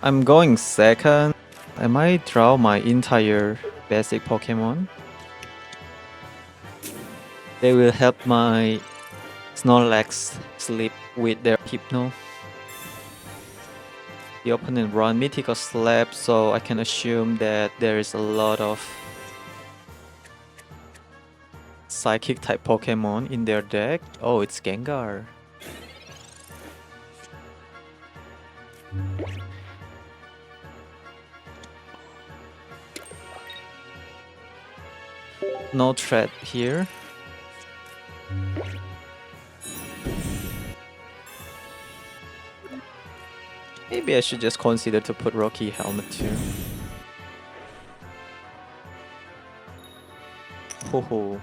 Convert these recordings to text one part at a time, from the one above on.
I'm going second. I might draw my entire basic Pokemon. They will help my Snorlax sleep with their Hypno. The opponent run Mythical Slap, so I can assume that there is a lot of Psychic type Pokemon in their deck. Oh, it's Gengar. No threat here. Maybe I should just consider to put Rocky Helmet too. Ho ho.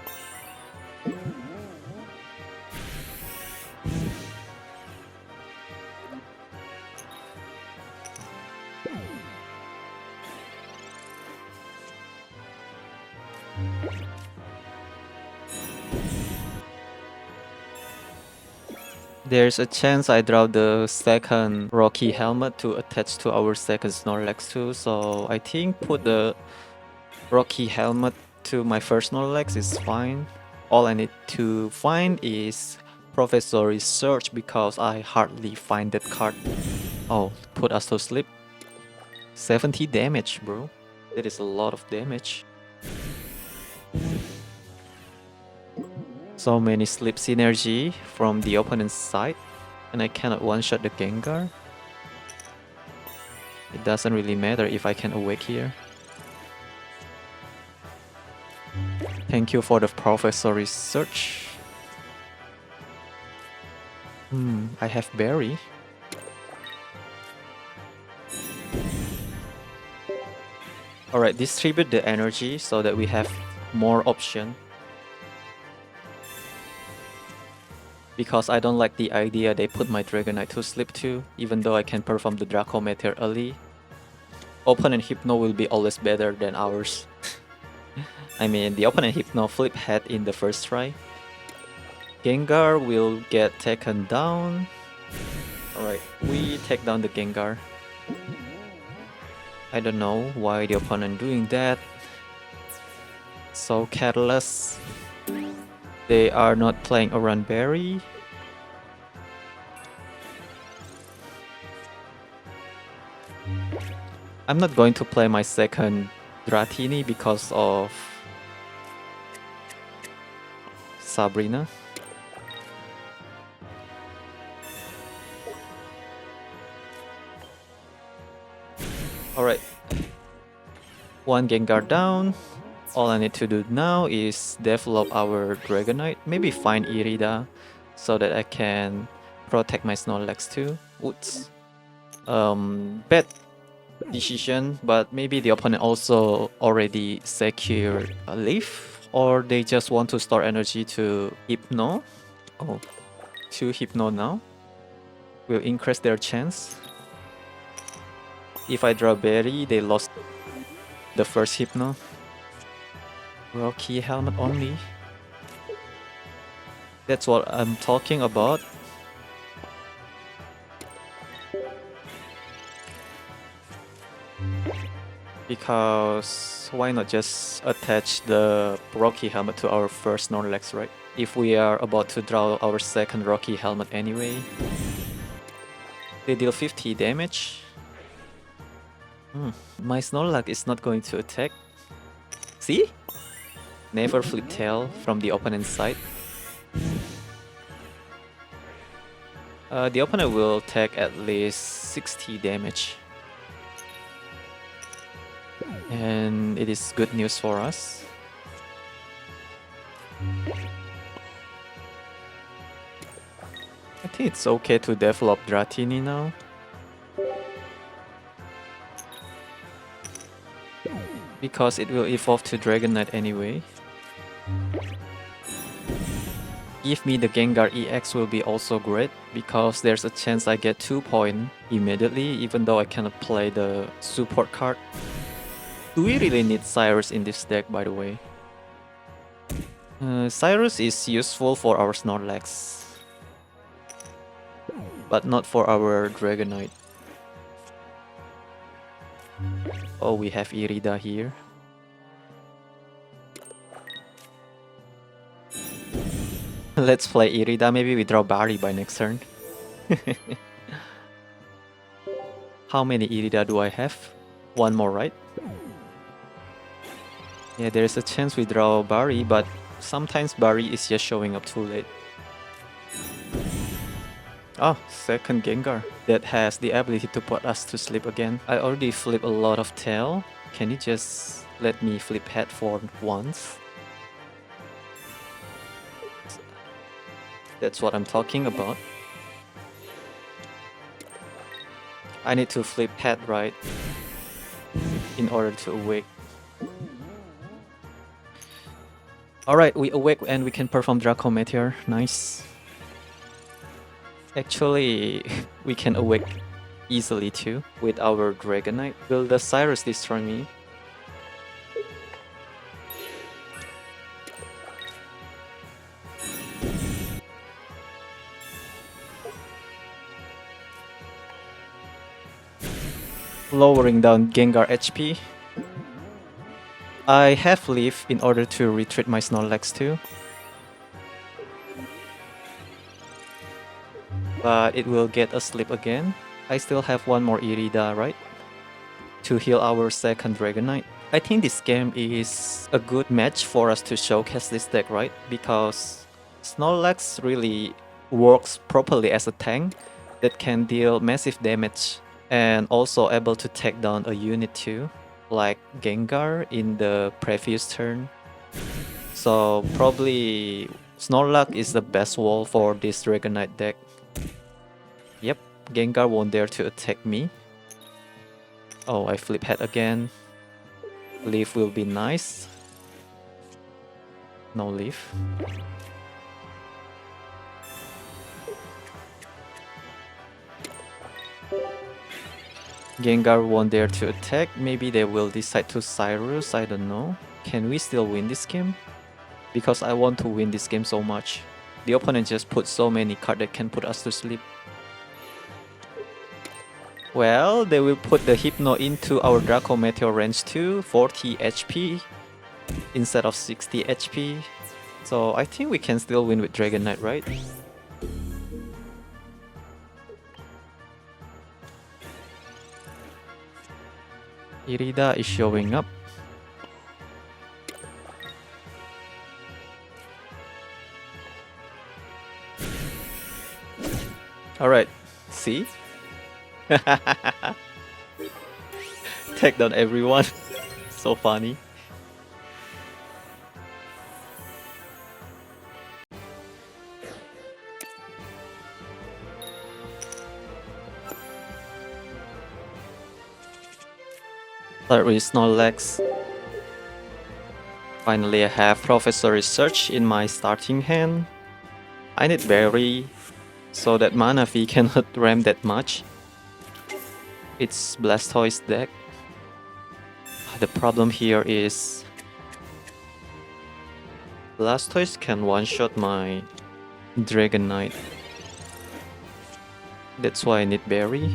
There's a chance I draw the second Rocky Helmet to attach to our second Snorlax too, so I think put the Rocky Helmet to my first Snorlax is fine. All I need to find is Professor Research because I hardly find that card. Oh, put us to sleep. 70 damage, bro. That is a lot of damage. So many sleep synergy from the opponent's side, and I cannot one-shot the Gengar. It doesn't really matter if I can awake here. Thank you for the Professor Research. I have Berry. Alright, distribute the energy so that we have more option. Because I don't like the idea they put my Dragonite to sleep too, even though I can perform the Draco Meteor early. Opponent Hypno will be always better than ours. I mean, the opponent Hypno flip head in the first try. Gengar will get taken down. Alright, we take down the Gengar. I don't know why the opponent doing that. So careless. They are not playing around Berry. I'm not going to play my second Dratini because of Sabrina. Alright. One Gengar down. All I need to do now is develop our Dragonite. Maybe find Irida so that I can protect my Snorlax too. Oops. Bad decision, but maybe the opponent also already secured a leaf, or they just want to store energy to Hypno. Oh, 2 Hypno now will increase their chance. If I draw Berry, they lost the first Hypno. Rocky Helmet only. That's what I'm talking about. Because why not just attach the Rocky Helmet to our first Snorlax, right? If we are about to draw our second Rocky Helmet anyway. They deal 50 damage. My Snorlax is not going to attack. See? Never flip tail from the opponent's side. The opponent will take at least 60 damage. And it is good news for us. I think it's okay to develop Dratini now. Because it will evolve to Dragonite anyway. Give me the Gengar EX will be also great, because there's a chance I get 2 points immediately, even though I cannot play the support card. Do we really need Cyrus in this deck, by the way? Cyrus is useful for our Snorlax, but not for our Dragonite. Oh, we have Irida here. Let's play Irida. Maybe we draw Barry by next turn. How many Irida do I have? One more, right? Yeah, there's a chance we draw Barry, but sometimes Barry is just showing up too late. Oh, second Gengar. That has the ability to put us to sleep again. I already flipped a lot of tail. Can you just let me flip head for once? That's what I'm talking about. I need to flip head right in order to awake. Alright, we awake and we can perform Draco Meteor. Nice. Actually, we can awake easily too with our Dragonite. Will the Cyrus destroy me? Lowering down Gengar HP. I have Leaf in order to retreat my Snorlax too. But it will get asleep again. I still have one more Irida, right? To heal our second Dragonite. I think this game is a good match for us to showcase this deck, right? Because Snorlax really works properly as a tank that can deal massive damage and also able to take down a unit too, like Gengar in the previous turn. So probably Snorlax is the best wall for this Dragonite deck. Yep, Gengar won't dare to attack me. Oh, I flip head again. Leaf will be nice. No leaf. Gengar won't dare to attack. Maybe they will decide to Cyrus, I don't know. Can we still win this game? Because I want to win this game so much. The opponent just put so many cards that can put us to sleep. Well, they will put the Hypno into our Draco Meteor range 2, 40 HP instead of 60 HP. So I think we can still win with Dragonite, right? Irida is showing up. Alright, see? Take down everyone. So funny. Start with Snorlax. Finally, I have Professor Research in my starting hand. I need Berry so that Manaphy cannot ram that much. It's Blastoise deck. The problem here is Blastoise can one-shot my Dragonite. That's why I need Berry.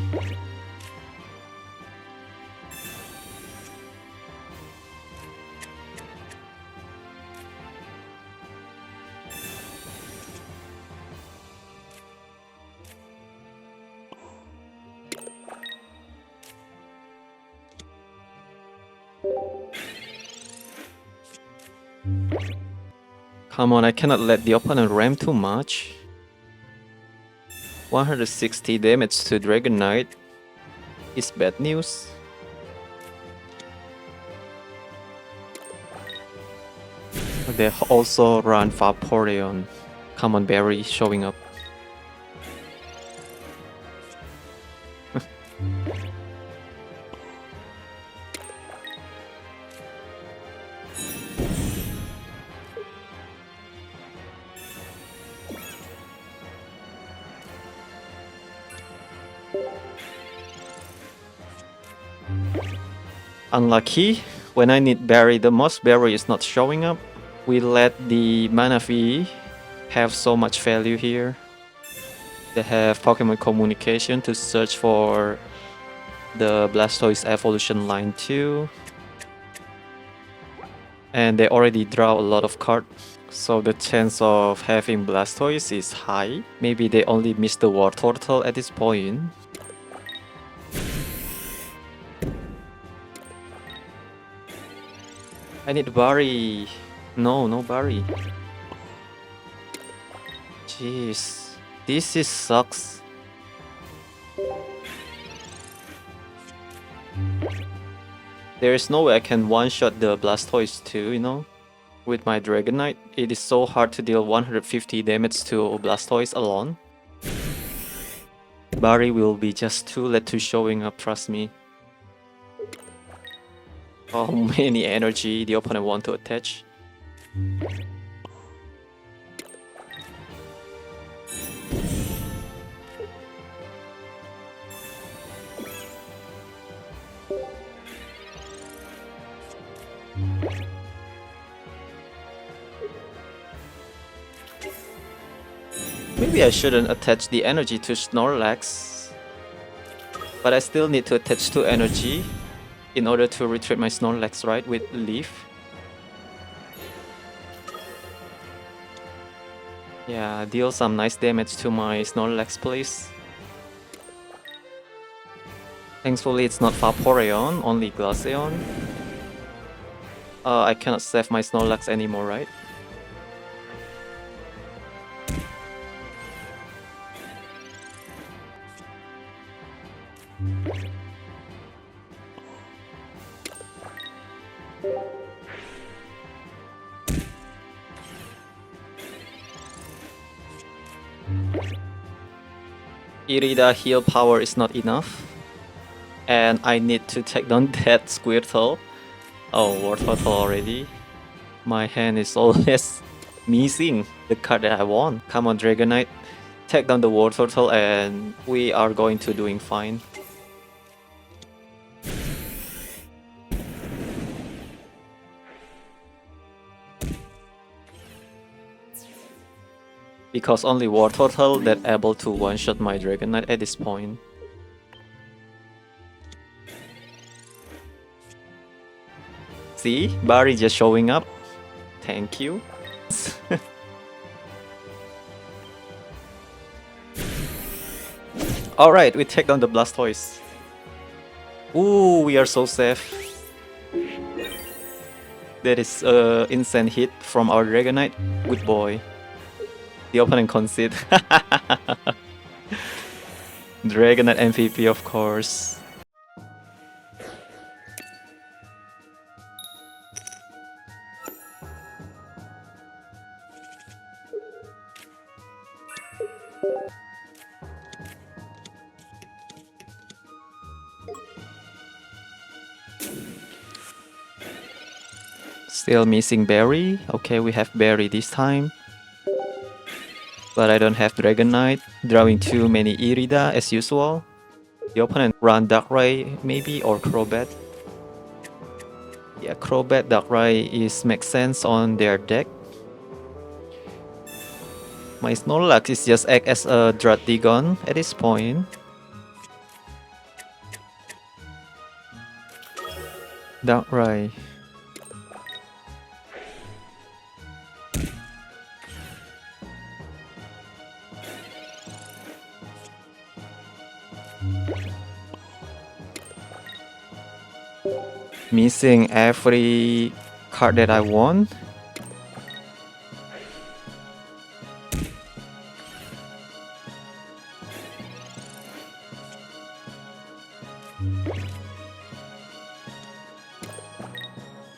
Come on, I cannot let the opponent ram too much. 160 damage to Dragonite is bad news. They also run Vaporeon. Come on, Barry showing up. Unlucky. When I need Barry the most, Barry is not showing up. We let the Manaphy have so much value here. They have Pokemon Communication to search for the Blastoise evolution line too. And they already draw a lot of cards, so the chance of having Blastoise is high. Maybe they only missed the War Turtle at this point. I need Barry. No Barry. Jeez, this is sucks. There is no way I can one-shot the Blastoise too, you know? With my Dragonite, it is so hard to deal 150 damage to Blastoise alone. Barry will be just too late to showing up, trust me. How many energy the opponent want to attach? Maybe I shouldn't attach the energy to Snorlax, but I still need to attach 2 energy in order to retreat my Snorlax, right, with Leaf. Yeah, deal some nice damage to my Snorlax, please. Thankfully it's not Vaporeon, only Glaceon. I cannot save my Snorlax anymore, right? Irida heal power is not enough, and I need to take down that Squirtle. Oh, War Turtle already. My hand is always missing the card that I want. Come on, Dragonite, take down the War Turtle and we are going to doing fine. Because only War Turtle that able to one-shot my Dragonite at this point. See? Barry just showing up. Thank you. Alright, we take down the Blastoise. Ooh, we are so safe. That is insane hit from our Dragonite. Good boy. The opponent concede. Dragonite MVP, of course. Still missing Berry. Okay, we have Berry this time. But I don't have Dragonite. Drawing too many Irida as usual. The opponent run Darkrai maybe or Crobat. Yeah, Crobat, Darkrai makes sense on their deck. My Snorlax is just act as a Dratini at this point. Darkrai. Missing every card that I want.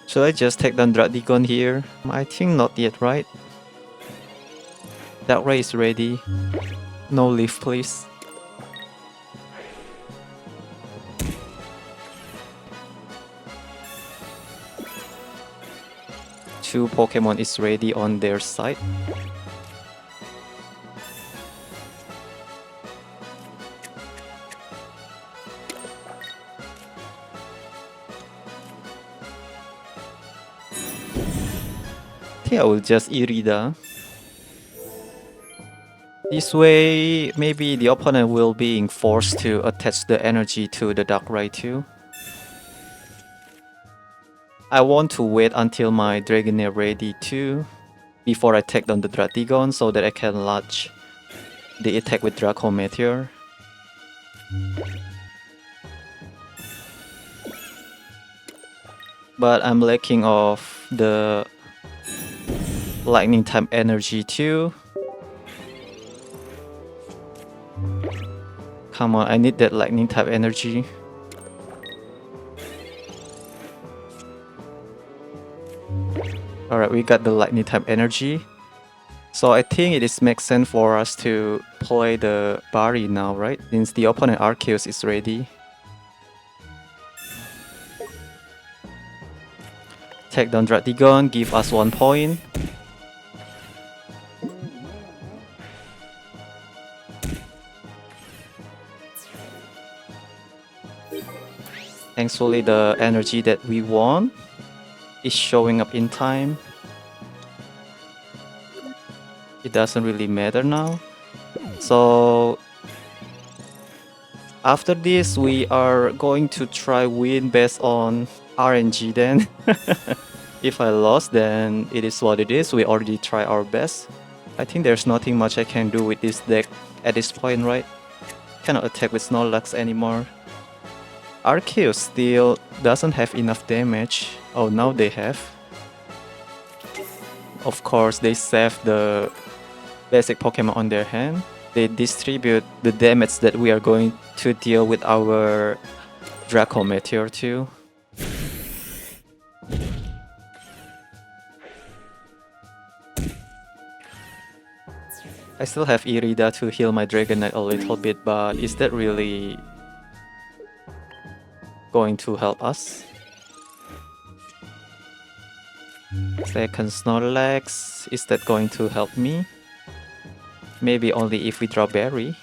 Should I just take down Dratini here? I think not yet, right? Darkrai is ready. No leaf, please. Two Pokemon is ready on their side. I think I will just Irida. This way, maybe the opponent will be forced to attach the energy to the Darkrai too. I want to wait until my Dragonair ready too, before I take down the Dratigon so that I can launch the attack with Draco Meteor. But I'm lacking of the lightning type energy too. Come on, I need that lightning type energy. Alright, we got the lightning type energy. So I think it is makes sense for us to play the Bari now, right? Since the opponent Arceus is ready. Take down Dratigon, give us 1 point. Thankfully, the energy that we want is showing up in time. It doesn't really matter now. So after this, we are going to try win based on RNG then. If I lost, then it is what it is. We already try our best. I think there's nothing much I can do with this deck at this point, right? Cannot attack with Snorlax anymore. Arceus still doesn't have enough damage. Oh, now they have. Of course, they save the basic Pokemon on their hand. They distribute the damage that we are going to deal with our Draco Meteor too. I still have Irida to heal my Dragonite a little bit, but is that really going to help us? Second Snorlax, is that going to help me? Maybe only if we draw Berry.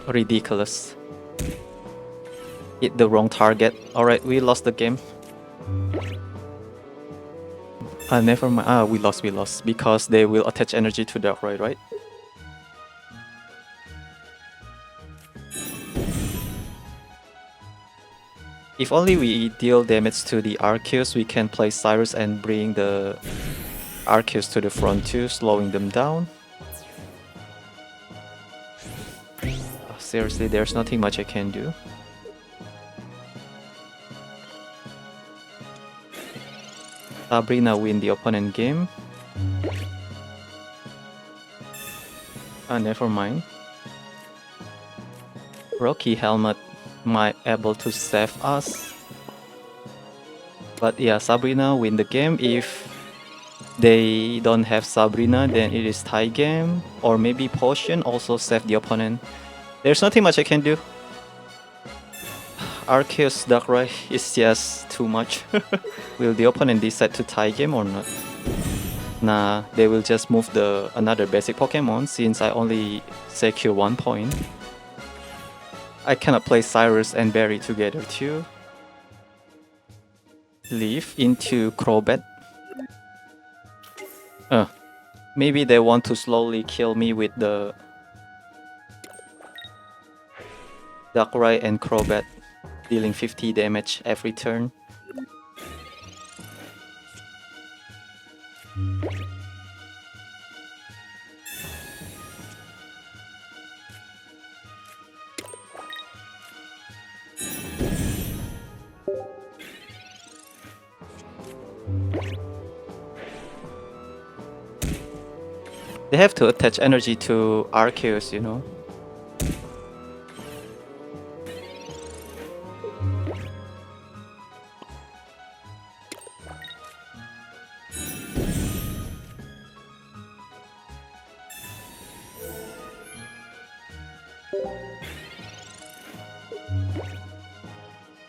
Ridiculous. Hit the wrong target. Alright, we lost the game. Never mind. We lost. Because they will attach energy to Darkrai, right? If only we deal damage to the Arceus, we can play Cyrus and bring the Arceus to the front too, slowing them down. Seriously, there's nothing much I can do. Sabrina win the opponent game. Never mind. Rocky Helmet might able to save us. But yeah, Sabrina win the game. If they don't have Sabrina, then it is tie game. Or maybe Potion also save the opponent. There's nothing much I can do. Arceus Darkrai is just too much. Will the opponent decide to tie game or not? Nah, they will just move the another basic Pokemon since I only secure 1 point. I cannot play Cyrus and Berry together too. Leaf into Crobat. Maybe they want to slowly kill me with the Darkrai and Crobat, dealing 50 damage every turn. They have to attach energy to Arceus, you know.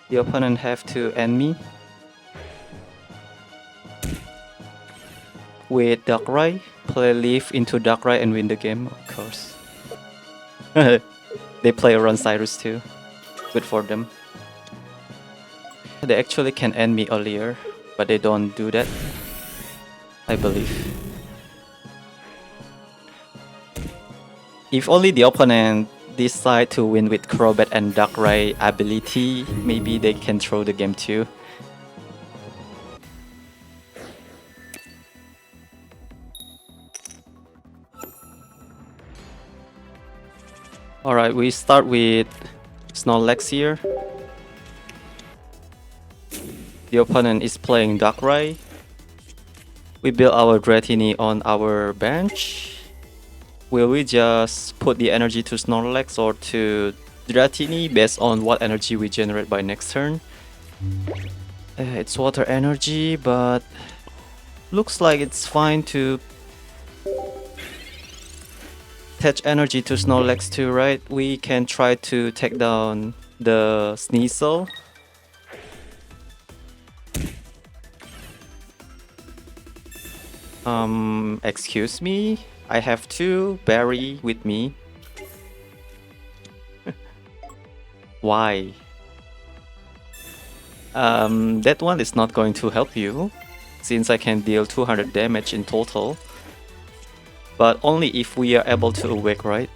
The opponent have to end me with Darkrai, play Leaf into Darkrai and win the game, of course. They play around Cyrus too. Good for them. They actually can end me earlier, but they don't do that, I believe. If only the opponent decide to win with Crobat and Darkrai ability, maybe they can throw the game too. Alright, we start with Snorlax here. The opponent is playing Darkrai. We build our Dratini on our bench. Will we just put the energy to Snorlax or to Dratini based on what energy we generate by next turn? It's water energy, but looks like it's fine to attach energy to Snorlax too, right? We can try to take down the Sneasel. Excuse me? I have 2 berry with me. Why? That one is not going to help you, since I can deal 200 damage in total. But only if we are able to awake, right?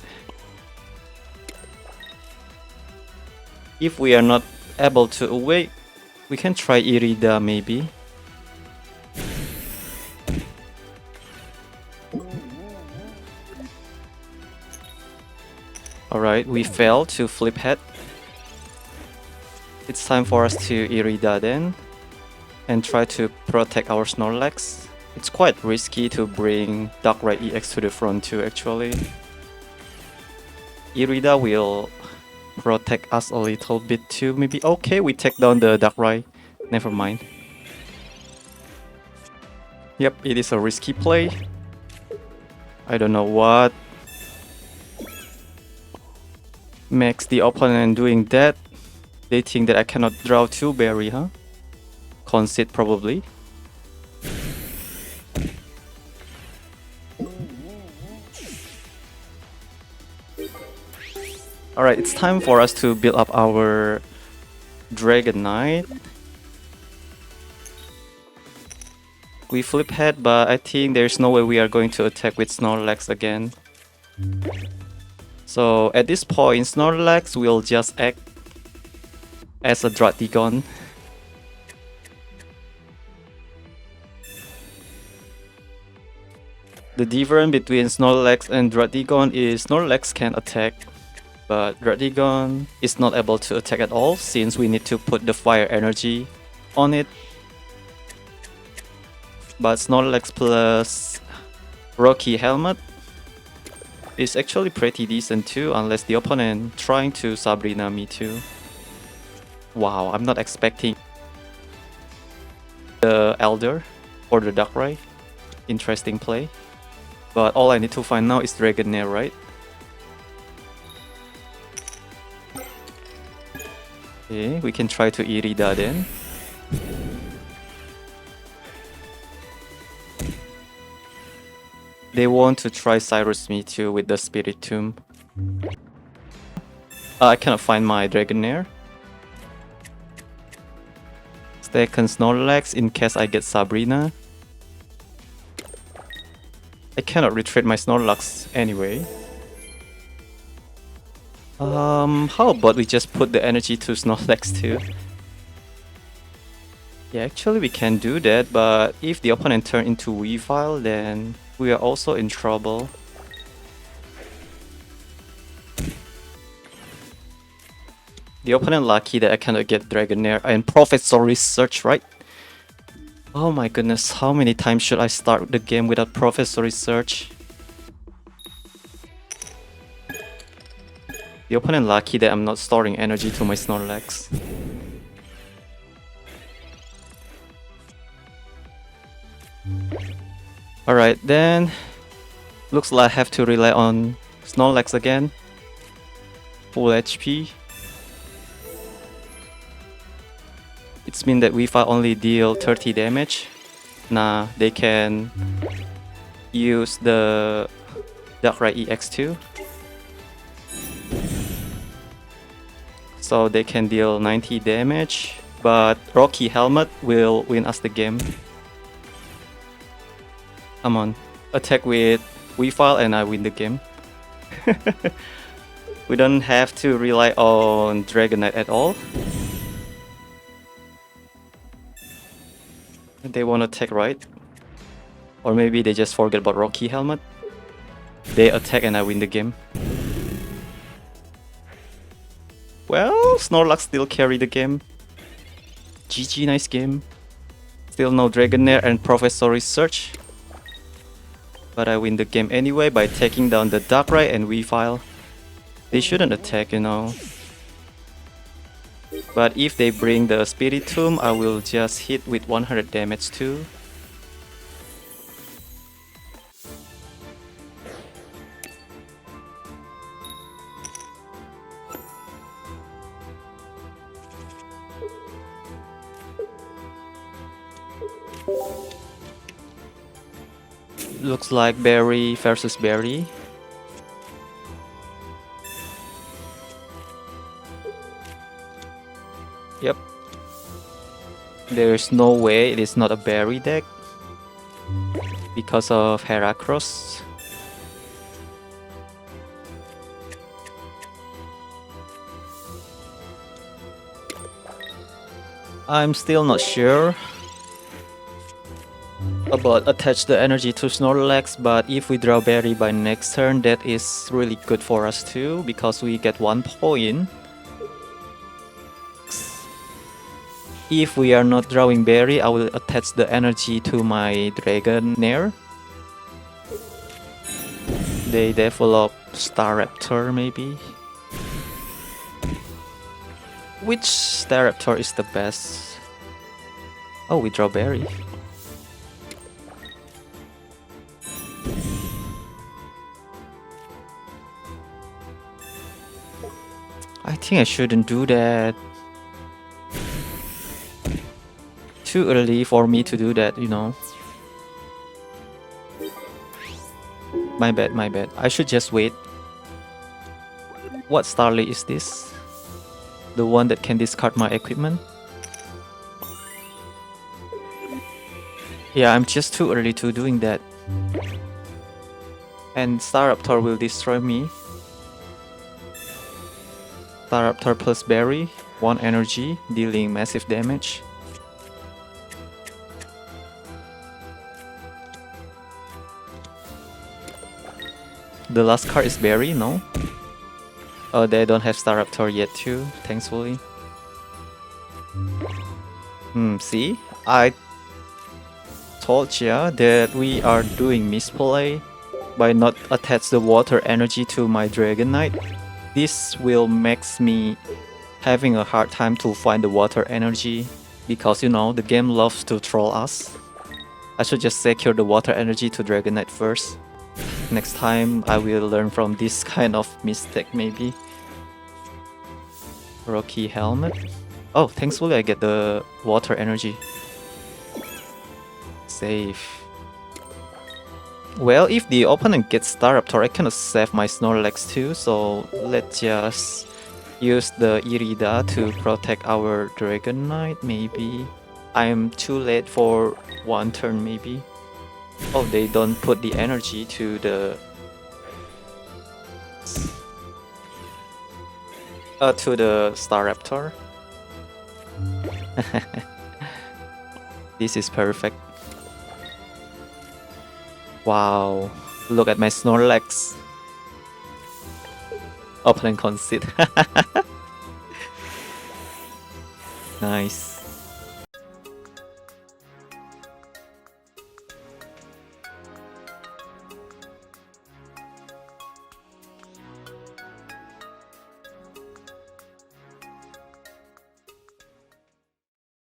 If we are not able to awake, we can try Irida maybe. Alright, we failed to flip head. It's time for us to Irida then, and try to protect our Snorlax. It's quite risky to bring Darkrai EX to the front too, actually. Irida will protect us a little bit too, maybe. Okay, we take down the Darkrai. Never mind. Yep, it is a risky play. I don't know what makes the opponent doing that. They think that I cannot draw 2 berry, huh? Concede probably. Alright, it's time for us to build up our Dragonite. We flip head, but I think there's no way we are going to attack with Snorlax again. So at this point, Snorlax will just act as a Dratigon. The difference between Snorlax and Dratigon is Snorlax can attack, but Dratigon is not able to attack at all since we need to put the fire energy on it. But Snorlax plus Rocky Helmet is actually pretty decent too, unless the opponent trying to Sabrina me too. Wow, I'm not expecting the Elder or the Darkrai. Interesting play. But all I need to find now is Dragonair, right? Okay, we can try to Irida then. They want to try Cyrus me too with the Spirit Tomb. I cannot find my Dragonair. Second Snorlax in case I get Sabrina. I cannot retreat my Snorlax anyway. How about we just put the energy to Snorlax too? Yeah, actually we can do that, but if the opponent turn into Weavile, then we are also in trouble. The opponent lucky that I cannot get Dragonair and Professor Research, right? Oh my goodness, how many times should I start the game without Professor Research? The opponent lucky that I'm not storing energy to my Snorlax. Alright, then looks like I have to rely on Snorlax again. Full HP. It's mean that Weavile only deal 30 damage. Nah, they can use the Darkrai EX too. So they can deal 90 damage. but Rocky Helmet will win us the game. Come on, attack with Weavile and I win the game. We don't have to rely on Dragonite at all. They want to attack, right? Or maybe they just forget about Rocky Helmet. They attack and I win the game. Well, Snorlax still carry the game. GG, nice game. Still no Dragonair and Professor Research. But I win the game anyway by taking down the Darkrai and Weavile. They shouldn't attack, you know. But if they bring the Spiritomb, I will just hit with 100 damage too. Looks like Berry versus Berry. Yep. There's no way it is not a Berry deck because of Heracross. I'm still not sure about attach the energy to Snorlax, but if we draw Berry by next turn, that is really good for us too, because we get 1 point. If we are not drawing Berry, I will attach the energy to my Dragonair. They develop Staraptor maybe. Which Staraptor is the best? Oh, we draw Berry. I think I shouldn't do that. Too early for me to do that, you know. My bad, my bad. I should just wait. What Starly is this? The one that can discard my equipment? Yeah, I'm just too early to doing that. And Staraptor will destroy me. Staraptor plus Berry, 1 energy, dealing massive damage. The last card is Berry, no? Oh, they don't have Staraptor yet too, thankfully. See? I told ya that we are doing misplay by not attach the water energy to my Dragonite. This will makes me having a hard time to find the water energy because, you know, the game loves to troll us. I should just secure the water energy to Dragonite first. Next time I will learn from this kind of mistake maybe. Rocky Helmet. Oh, thankfully I get the water energy. Safe. Well, if the opponent gets Staraptor, I cannot save my Snorlax too, so let's just use the Irida to protect our Dragonite, maybe. I'm too late for 1 turn, maybe. Oh, they don't put the energy to the... to the Staraptor. This is perfect. Wow, look at my Snorlax. Opponent concede. Nice.